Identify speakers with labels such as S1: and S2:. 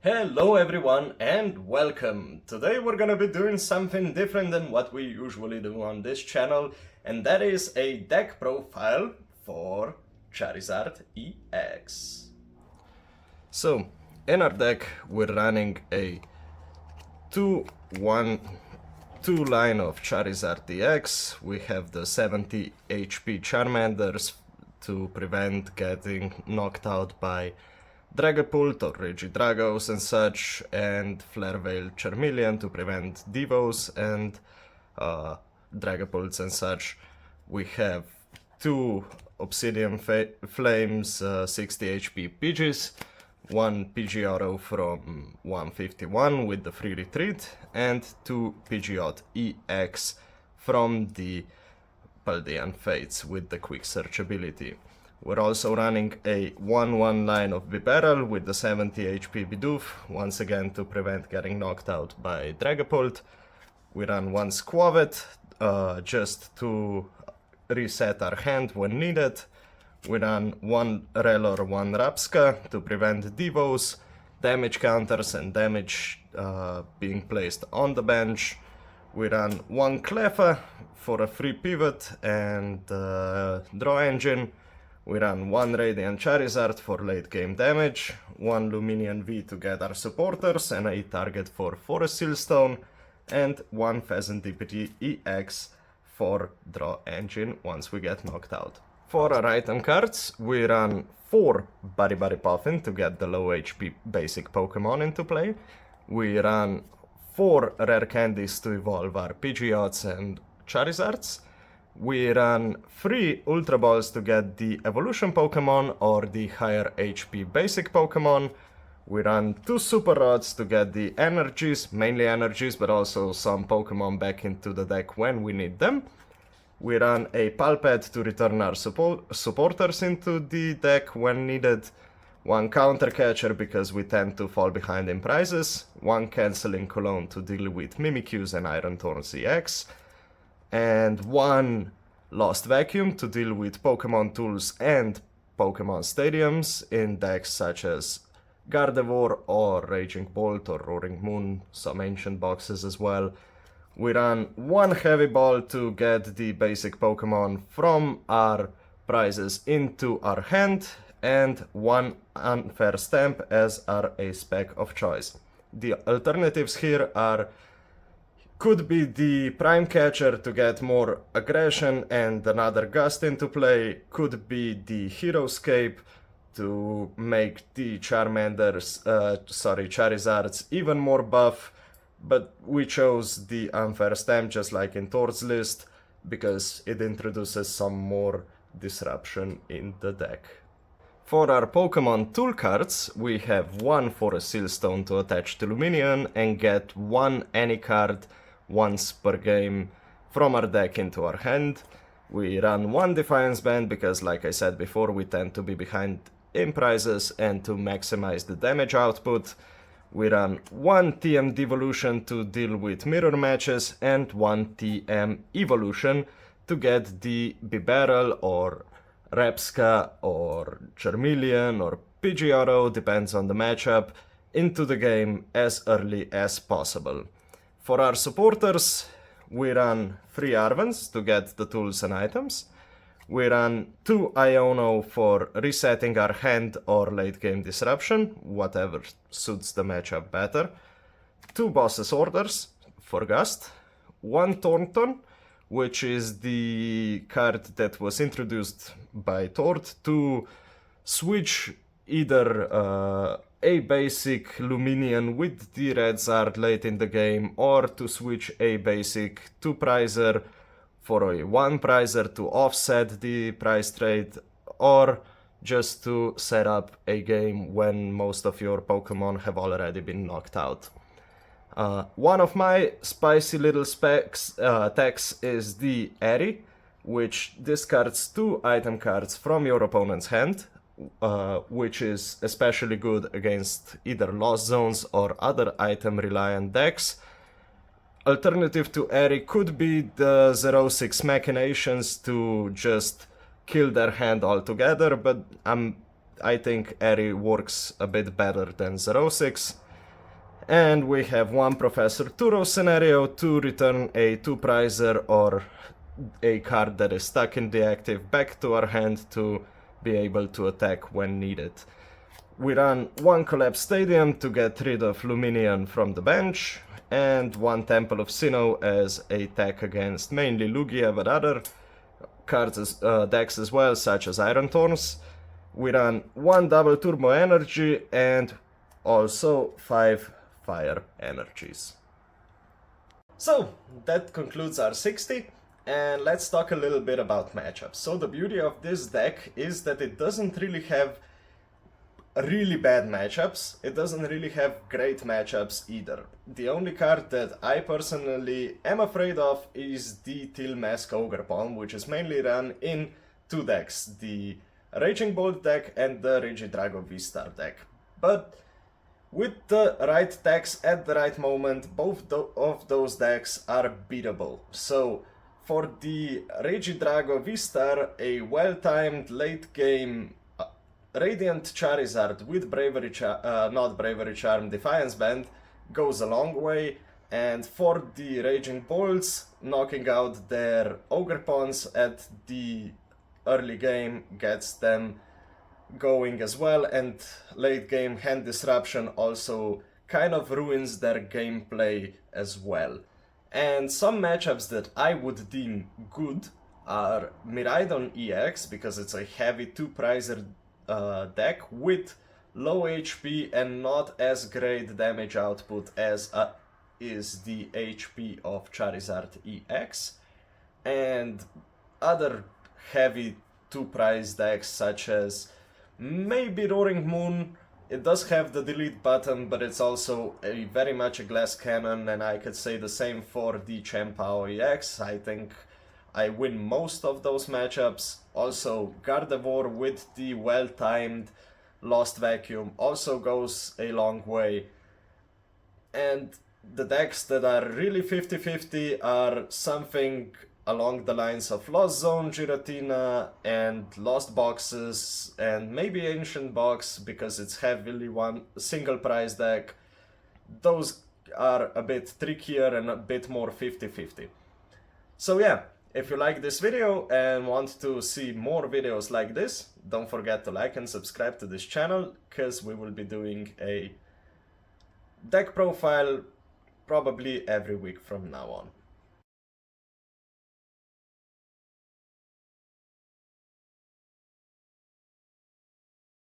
S1: Hello everyone and welcome! Today we're gonna be doing something different than what we usually do on this channel, and that is a deck profile for Charizard EX. So, in our deck we're running a 2-1-2 line of Charizard EX. We have the 70 HP Charmanders to prevent getting knocked out by Dragapult or Regidragos and such, and Flare Veil Charmeleon to prevent Divos and Dragapults and such. We have two Obsidian Flames 60 HP Pidgeys, one Pidgeotto from 151 with the free retreat, and two Pidgeot EX from the Paldean Fates with the quick search ability. We're also running a 1-1 line of Bibarel with the 70 HP Bidoof, once again to prevent getting knocked out by Dragapult. We run one Squavet, just to reset our hand when needed. We run one Relor, one Rapska to prevent Divos, damage counters and damage being placed on the bench. We run one Cleffa for a free pivot and draw engine. We run one Radiant Charizard for late game damage, one Luminion V to get our supporters and a target for Forest Sealstone, and one Pheasant DPT EX for draw engine once we get knocked out. For our item cards, we run 4 Baribari Puffin to get the low HP basic Pokemon into play. We run 4 rare candies to evolve our Pidgeots and Charizards. We run 3 Ultra Balls to get the evolution Pokemon or the higher HP basic Pokemon. We run 2 Super Rods to get the energies, mainly energies, but also some Pokemon back into the deck when we need them. We run a Palpet to return our supporters into the deck when needed. One Counter Catcher because we tend to fall behind in prizes. One Canceling Cologne to deal with Mimikyus and Iron Thorns EX. And one Lost Vacuum to deal with Pokemon Tools and Pokemon Stadiums in decks such as Gardevoir or Raging Bolt or Roaring Moon, some ancient boxes as well. We run one Heavy Ball to get the basic Pokemon from our prizes into our hand, and one Unfair Stamp as our ace pack of choice. The alternatives here could be the Prime Catcher to get more aggression and another Gust into play, could be the Heroescape to make the Charizards even more buff, but we chose the Unfair Stamp just like in Thor's list because it introduces some more disruption in the deck. For our Pokemon tool cards, we have one Forest Sealstone to attach to Luminion and get one any card once per game from our deck into our hand. We run one Defiance Band because, like I said before, we tend to be behind in prizes and to maximize the damage output. We run one TM Devolution to deal with mirror matches and one TM Evolution to get the Bibarel or Rapska or Charmeleon or Pidgeotto, depends on the matchup, into the game as early as possible. For our supporters, we run 3 Arvens to get the tools and items. We run 2 Iono for resetting our hand or late game disruption, whatever suits the matchup better. 2 Boss's Orders for Gust. 1 Thornton, which is the card that was introduced by Tord to switch either a basic Luminion with the Red Zard late in the game, or to switch a basic to Prizer for a 1 Prizer to offset the price trade, or just to set up a game when most of your Pokemon have already been knocked out. One of my spicy little techs is the Airy, which discards 2 item cards from your opponent's hand, which is especially good against either Lost Zones or other item-reliant decks. Alternative to Airy could be the 0-6 Machinations to just kill their hand altogether, but I think Airy works a bit better than 0-6. And we have one Professor Turo scenario to return a 2-prizer or a card that is stuck in the active back to our hand to be able to attack when needed. We run one Collapse Stadium to get rid of Luminion from the bench, and one Temple of Sinnoh as a tech against mainly Lugia, but other cards decks as well, such as Iron Thorns. We run one double Turbo Energy and also 5 Fire Energies. So that concludes our 60, and let's talk a little bit about matchups. So the beauty of this deck is that it doesn't really have really bad matchups, it doesn't really have great matchups either. The only card that I personally am afraid of is the Teal Mask Ogre Pawn, which is mainly run in 2 decks, the Raging Bolt deck and the Regidrago V-Star deck. But with the right decks at the right moment, both of those decks are beatable. So for the Regidrago V-Star, a well-timed late game Radiant Charizard with not Bravery Charm, Defiance Band goes a long way, and for the Raging Bolts, knocking out their Ogre Pawns at the early game gets them going as well, and late game Hand Disruption also kind of ruins their gameplay as well. And some matchups that I would deem good are Miraidon EX, because it's a heavy 2-prizer deck with low HP and not as great damage output as is the HP of Charizard EX, and other heavy 2-price decks such as maybe Roaring Moon. It does have the delete button, but it's also very much a glass cannon, and I could say the same for the Chien-Pao EX. I think I win most of those matchups. Also, Gardevoir with the well-timed Lost Vacuum also goes a long way. And the decks that are really 50-50 are something along the lines of Lost Zone, Giratina, and Lost Boxes, and maybe Ancient Box, because it's heavily one single price deck. Those are a bit trickier and a bit more 50-50. So yeah, if you like this video and want to see more videos like this, don't forget to like and subscribe to this channel, because we will be doing a deck profile probably every week from now on.